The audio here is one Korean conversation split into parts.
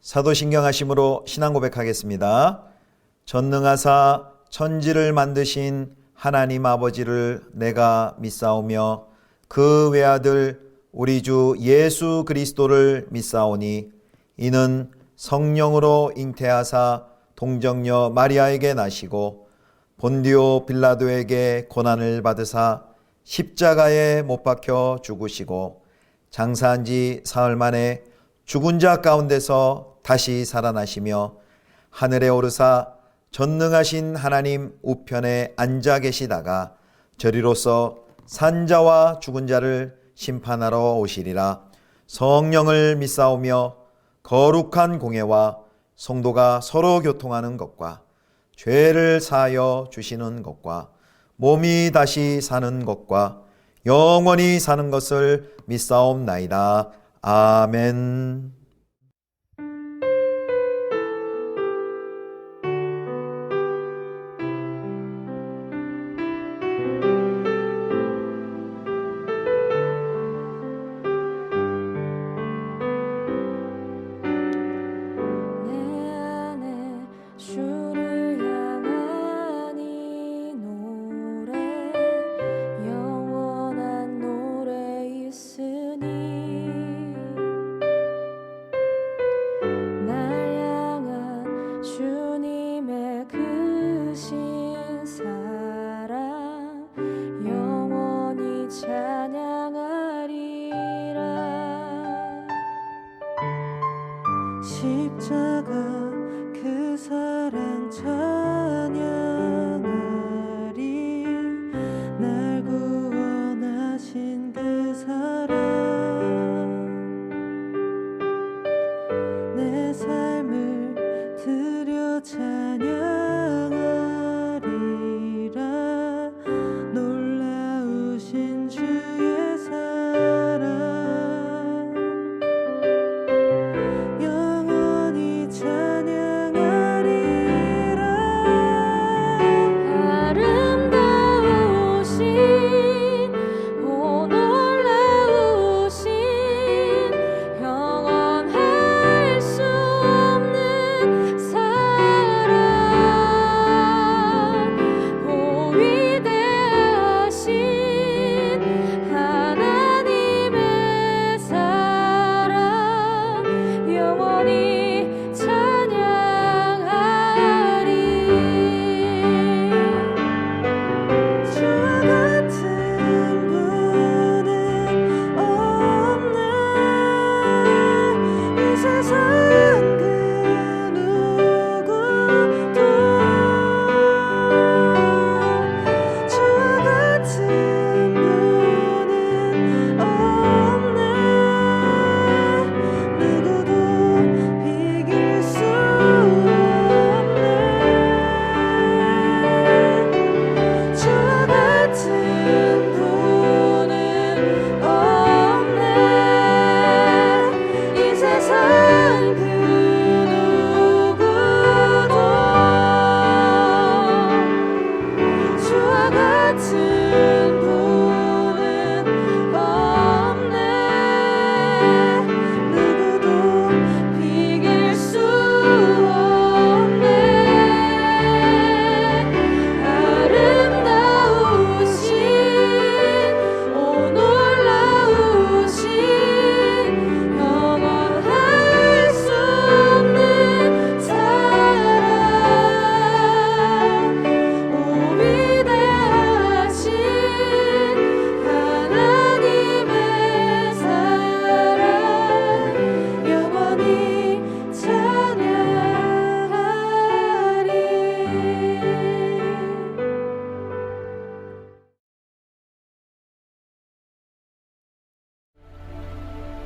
사도신경하심으로 신앙 고백하겠습니다. 전능하사 천지를 만드신 하나님 아버지를 내가 믿사오며 그 외아들 우리 주 예수 그리스도를 믿사오니 이는 성령으로 잉태하사 동정녀 마리아에게 나시고 본디오 빌라도에게 고난을 받으사 십자가에 못 박혀 죽으시고 장사한 지 사흘 만에 죽은 자 가운데서 다시 살아나시며 하늘에 오르사 전능하신 하나님 우편에 앉아 계시다가 저리로서 산자와 죽은 자를 심판하러 오시리라. 성령을 믿사오며 거룩한 공예와 성도가 서로 교통하는 것과 죄를 사하여 주시는 것과 몸이 다시 사는 것과 영원히 사는 것을 믿사옵나이다. 아멘. 십자가 그 사랑 찬양하리. 날 구원하신 그 사랑 내 삶을 드려 찬양하리라. 놀라우신 주의 사랑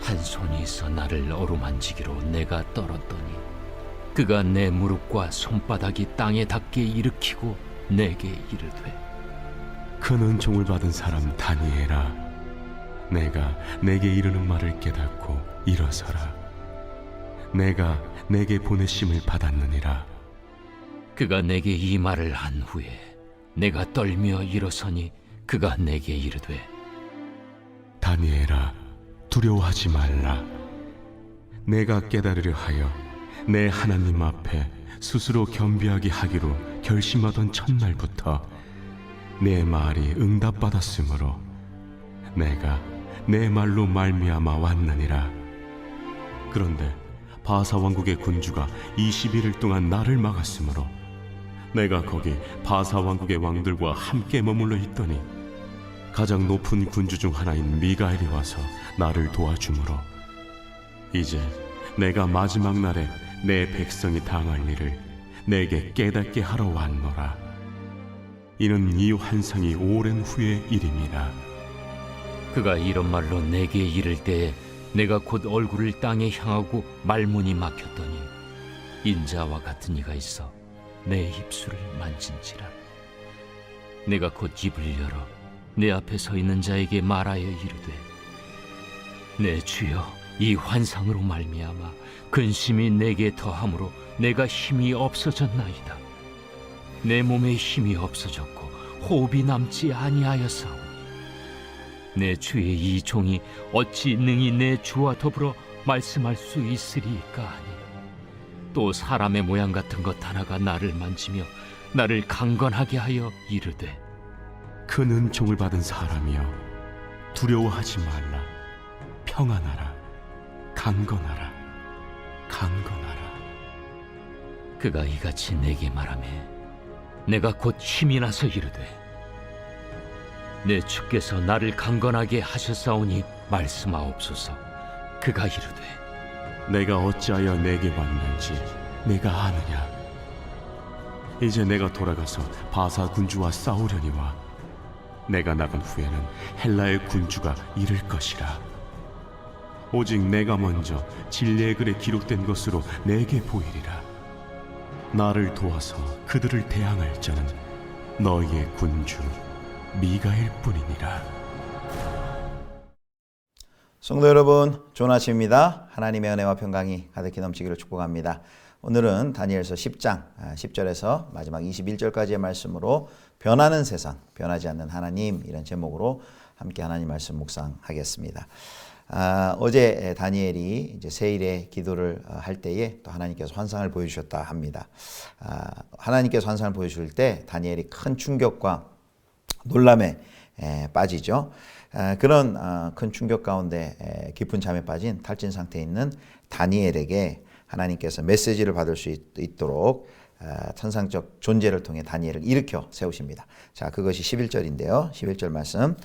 한 손이 있어 나를 어루만지기로 내가 떨었더니 그가 내 무릎과 손바닥이 땅에 닿게 일으키고 내게 이르되 큰 은총을 받은 사람 다니엘아, 내가 내게 이르는 말을 깨닫고 일어서라. 내가 내게 보내심을 받았느니라. 그가 내게 이 말을 한 후에 내가 떨며 일어서니 그가 내게 이르되 다니엘아, 두려워하지 말라. 내가 깨달으려 하여 내 하나님 앞에 스스로 겸비하게 하기로 결심하던 첫날부터 내 말이 응답받았으므로 내가 내 말로 말미암아 왔느니라. 그런데 바사 왕국의 군주가 21일 동안 나를 막았으므로 내가 거기 바사 왕국의 왕들과 함께 머물러 있더니 가장 높은 군주 중 하나인 미가엘이 와서 나를 도와주므로 이제 내가 마지막 날에 내 백성이 당할 일을 내게 깨닫게 하러 왔노라. 이는 이 환상이 오랜 후의 일임이라. 그가 이런 말로 내게 이를 때에 내가 곧 얼굴을 땅에 향하고 말문이 막혔더니 인자와 같은 이가 있어 내 입술을 만진지라. 내가 곧 입을 열어 내 앞에 서 있는 자에게 말하여 이르되, 내 주여, 이 환상으로 말미암아 근심이 내게 더함으로 내가 힘이 없어졌나이다. 내 몸에 힘이 없어졌고 호흡이 남지 아니하였사오니 내 주의 이 종이 어찌 능히 내 주와 더불어 말씀할 수 있으리까 하니, 또 사람의 모양 같은 것 하나가 나를 만지며 나를 강건하게 하여 이르되, 큰 은총을 받은 사람이여, 두려워하지 말라. 평안하라. 강건하라. 강건하라. 그가 이같이 내게 말하며 내가 곧 힘이 나서 이르되, 내 주께서 나를 강건하게 하셨사오니 말씀하옵소서. 그가 이르되, 내가 어찌하여 내게 왔는지 내가 아느냐? 이제 내가 돌아가서 바사 군주와 싸우려니와 내가 나간 후에는 헬라의 군주가 이를 것이라. 오직 내가 먼저 진리의 글에 기록된 것으로 내게 보이리라. 나를 도와서 그들을 대항할 자는 너희의 군주 미가엘 뿐이니라. 성도 여러분, 좋은 아침입니다. 하나님의 은혜와 평강이 가득히 넘치기를 축복합니다. 오늘은 다니엘서 10장 10절에서 마지막 21절까지의 말씀으로 변하는 세상, 변하지 않는 하나님, 이런 제목으로 함께 하나님 말씀 묵상하겠습니다. 어제 다니엘이 이제 세일의 기도를 할 때에 또 하나님께서 환상을 보여주셨다 합니다. 하나님께서 환상을 보여줄 때 다니엘이 큰 충격과 놀람에 빠지죠. 그런 큰 충격 가운데 깊은 잠에 빠진 탈진 상태에 있는 다니엘에게 하나님께서 메시지를 받을 수 있도록 천상적 존재를 통해 다니엘을 일으켜 세우십니다. 자, 그것이 11절인데요. 11절 말씀.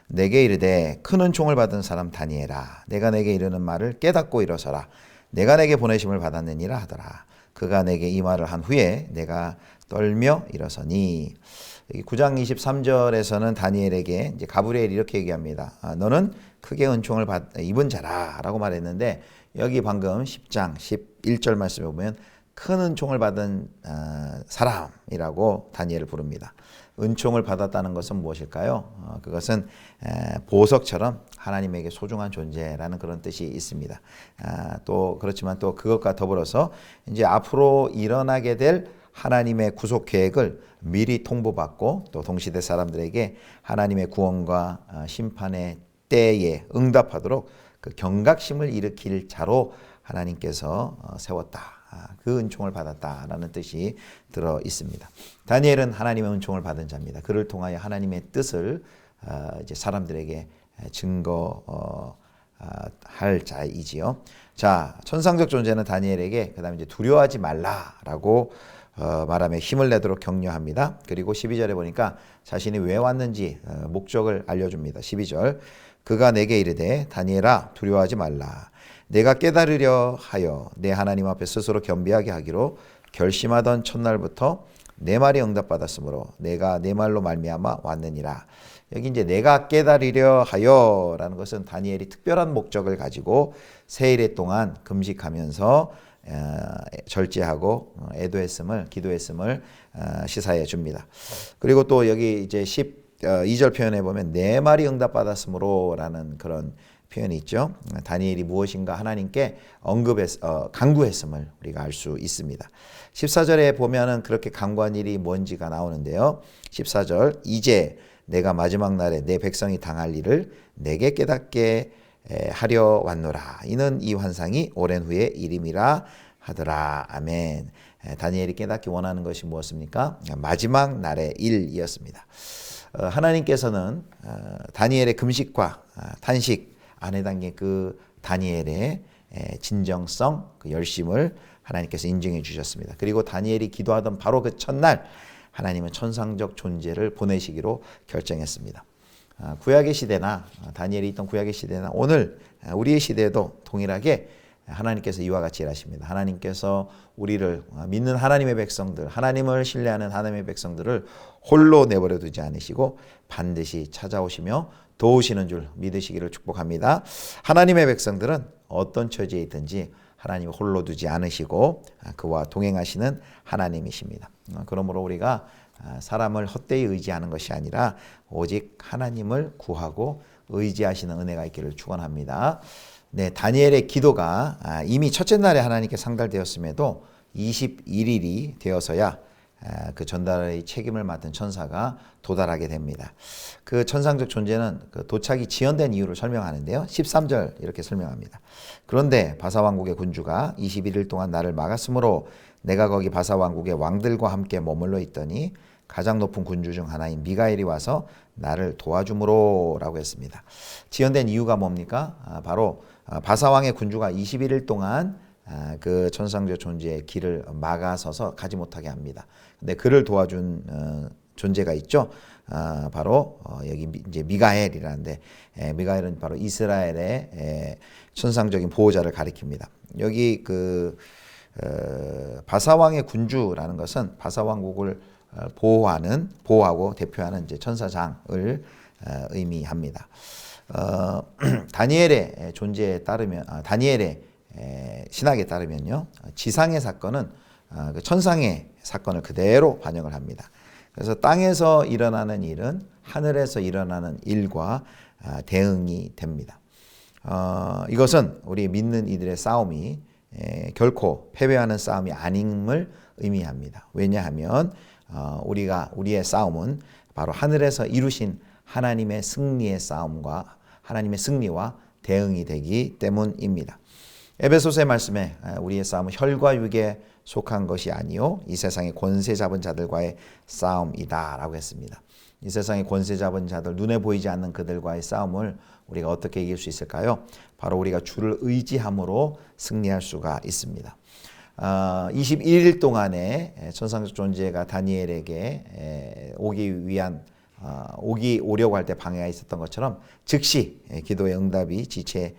내게 이르되, 큰 은총을 받은 사람 다니엘아, 내가 내게 이르는 말을 깨닫고 일어서라. 내가 내게 보내심을 받았느니라 하더라. 그가 내게 이 말을 한 후에 내가 떨며 일어서니. 9장 23절에서는 다니엘에게 이제 가브리엘이 이렇게 얘기합니다. 너는 크게 은총을 입은 자라 라고 말했는데, 여기 방금 10장 11절 말씀에 보면 큰 은총을 받은 사람이라고 다니엘을 부릅니다. 은총을 받았다는 것은 무엇일까요? 그것은 보석처럼 하나님에게 소중한 존재라는 그런 뜻이 있습니다. 또 그렇지만 또 그것과 더불어서 이제 앞으로 일어나게 될 하나님의 구속 계획을 미리 통보받고 또 동시대 사람들에게 하나님의 구원과 심판의 때에 응답하도록 그 경각심을 일으킬 자로 하나님께서 세웠다. 그 은총을 받았다라는 뜻이 들어 있습니다. 다니엘은 하나님의 은총을 받은 자입니다. 그를 통하여 하나님의 뜻을 이제 사람들에게 증거할 자이지요. 자, 천상적 존재는 다니엘에게 그다음에 이제 두려워하지 말라라고 말하며 힘을 내도록 격려합니다. 그리고 12절에 보니까 자신이 왜 왔는지 목적을 알려줍니다. 12절. 그가 내게 이르되, 다니엘아, 두려워하지 말라. 내가 깨달으려 하여 내 하나님 앞에 스스로 겸비하게 하기로 결심하던 첫날부터 내 말이 응답받았으므로 내가 내 말로 말미암아 왔느니라. 여기 이제 내가 깨달으려 하여라는 것은 다니엘이 특별한 목적을 가지고 세일의 동안 금식하면서 절제하고 애도했음을, 기도했음을 시사해 줍니다. 그리고 또 여기 이제 12절 표현에 보면 내 말이 응답받았으므로라는 그런 표현이 있죠. 다니엘이 무엇인가 하나님께 간구했음을 우리가 알 수 있습니다. 14절에 보면은 그렇게 간구한 일이 뭔지가 나오는데요. 14절. 이제 내가 마지막 날에 내 백성이 당할 일을 내게 깨닫게 하려 왔노라. 이는 이 환상이 오랜 후에 일임이라 하더라. 아멘. 다니엘이 깨닫기 원하는 것이 무엇입니까? 마지막 날의 일이었습니다. 하나님께서는 다니엘의 금식과 탄식 안에 담긴 그 다니엘의 진정성, 그 열심을 하나님께서 인정해 주셨습니다. 그리고 다니엘이 기도하던 바로 그 첫날 하나님은 천상적 존재를 보내시기로 결정했습니다. 구약의 시대나 다니엘이 있던 구약의 시대나 오늘 우리의 시대에도 동일하게 하나님께서 이와 같이 일하십니다. 하나님께서 우리를 믿는 하나님의 백성들, 하나님을 신뢰하는 하나님의 백성들을 홀로 내버려 두지 않으시고 반드시 찾아오시며 도우시는 줄 믿으시기를 축복합니다. 하나님의 백성들은 어떤 처지에 있든지 하나님을 홀로 두지 않으시고 그와 동행하시는 하나님이십니다. 그러므로 우리가 사람을 헛되이 의지하는 것이 아니라 오직 하나님을 구하고 의지하시는 은혜가 있기를 축원합니다. 네, 다니엘의 기도가 이미 첫째 날에 하나님께 상달되었음에도 21일이 되어서야 그 전달의 책임을 맡은 천사가 도달하게 됩니다. 그 천상적 존재는 그 도착이 지연된 이유를 설명하는데요. 13절 이렇게 설명합니다. 그런데 바사왕국의 군주가 21일 동안 나를 막았으므로 내가 거기 바사왕국의 왕들과 함께 머물러 있더니 가장 높은 군주 중 하나인 미가엘이 와서 나를 도와주므로 라고 했습니다. 지연된 이유가 뭡니까? 바로 바사왕의 군주가 21일 동안 그 천상적 존재의 길을 막아서서 가지 못하게 합니다. 근데 그를 도와준 존재가 있죠. 바로 여기 이제 미가엘이라는데 미가엘은 바로 이스라엘의 천상적인 보호자를 가리킵니다. 여기 그 바사왕의 군주라는 것은 바사왕국을 보호하고 대표하는 이제 천사장을 의미합니다. 다니엘의 존재에 따르면 다니엘의 신학에 따르면요, 지상의 사건은 그 천상의 사건을 그대로 반영을 합니다. 그래서 땅에서 일어나는 일은 하늘에서 일어나는 일과 대응이 됩니다. 이것은 우리 믿는 이들의 싸움이 결코 패배하는 싸움이 아님을 의미합니다. 왜냐하면 우리의 싸움은 바로 하늘에서 이루신 하나님의 승리의 싸움과 하나님의 승리와 대응이 되기 때문입니다. 에베소서의 말씀에 우리의 싸움은 혈과 육에 속한 것이 아니요 이 세상의 권세 잡은 자들과의 싸움이다라고 했습니다. 이 세상의 권세 잡은 자들, 눈에 보이지 않는 그들과의 싸움을 우리가 어떻게 이길 수 있을까요? 바로 우리가 주를 의지함으로 승리할 수가 있습니다. 21일 동안에 천상적 존재가 다니엘에게 오려고 할 때 방해가 있었던 것처럼 즉시 기도의 응답이 즉시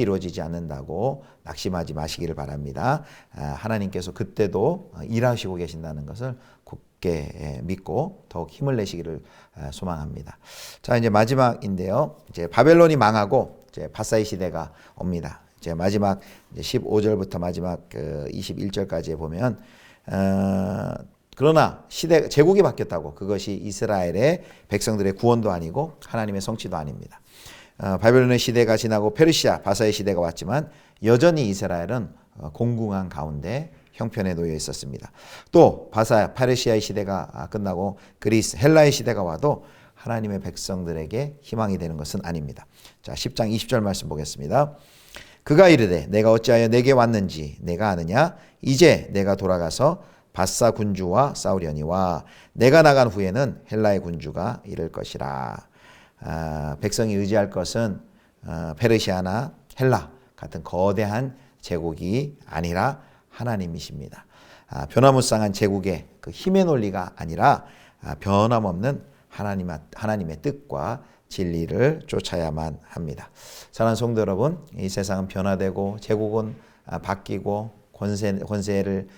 이루어지지 않는다고 낙심하지 마시기를 바랍니다. 하나님께서 그때도 일하시고 계신다는 것을 굳게 믿고 더욱 힘을 내시기를 소망합니다. 자, 이제 마지막인데요. 이제 바벨론이 망하고 이제 바사의 시대가 옵니다. 이제 마지막 15절부터 마지막 21절까지 보면 그러나 제국이 바뀌었다고 그것이 이스라엘의 백성들의 구원도 아니고 하나님의 성취도 아닙니다. 바벨론의 시대가 지나고 페르시아, 바사의 시대가 왔지만 여전히 이스라엘은 공궁한 가운데 형편에 놓여 있었습니다. 또 페르시아의 시대가 끝나고 그리스, 헬라의 시대가 와도 하나님의 백성들에게 희망이 되는 것은 아닙니다. 자, 10장 20절 말씀 보겠습니다. 그가 이르되 내가 어찌하여 내게 왔는지 내가 아느냐? 이제 내가 돌아가서 바사 군주와 싸우려니와 내가 나간 후에는 헬라의 군주가 이를 것이라. 백성이 의지할 것은 페르시아나 헬라 같은 거대한 제국이 아니라 하나님이십니다. 변화무쌍한 제국의 그 힘의 논리가 아니라 변함없는 하나님의 뜻과 진리를 쫓아야만 합니다. 사랑하는 성도 여러분, 이 세상은 변화되고 제국은 바뀌고 권세를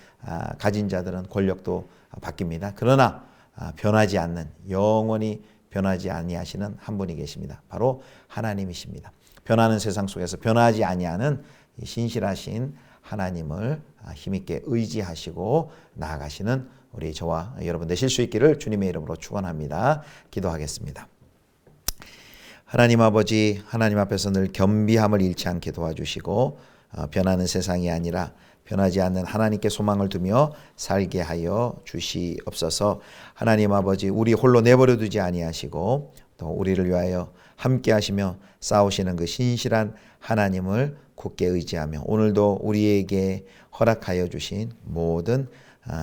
가진 자들은 권력도 바뀝니다. 그러나 변하지 않는, 영원히 변하지 아니하시는 한 분이 계십니다. 바로 하나님이십니다. 변하는 세상 속에서 변하지 아니하는 신실하신 하나님을 힘있게 의지하시고 나아가시는 우리 저와 여러분 되실 수 있기를 주님의 이름으로 축원합니다. 기도하겠습니다. 하나님 아버지, 하나님 앞에서 늘 겸비함을 잃지 않게 도와주시고 변하는 세상이 아니라 변하지 않는 하나님께 소망을 두며 살게 하여 주시옵소서. 하나님 아버지, 우리 홀로 내버려 두지 아니하시고 또 우리를 위하여 함께 하시며 싸우시는 그 신실한 하나님을 굳게 의지하며 오늘도 우리에게 허락하여 주신 모든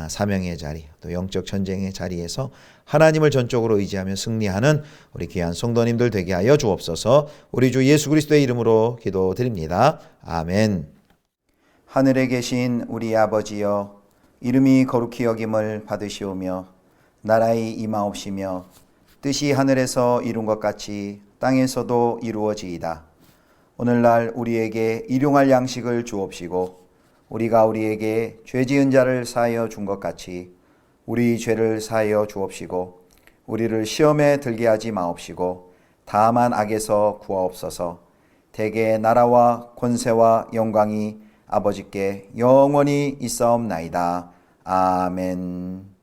사명의 자리, 또 영적 전쟁의 자리에서 하나님을 전적으로 의지하며 승리하는 우리 귀한 성도님들 되게 하여 주옵소서. 우리 주 예수 그리스도의 이름으로 기도드립니다. 아멘. 하늘에 계신 우리 아버지여, 이름이 거룩히 여김을 받으시오며 나라의 임하옵시며 뜻이 하늘에서 이룬 것 같이 땅에서도 이루어지이다. 오늘날 우리에게 일용할 양식을 주옵시고 우리가 우리에게 죄 지은 자를 사하여 준 것 같이 우리 죄를 사하여 주옵시고 우리를 시험에 들게 하지 마옵시고 다만 악에서 구하옵소서. 대개 나라와 권세와 영광이 아버지께 영원히 있사옵나이다. 아멘.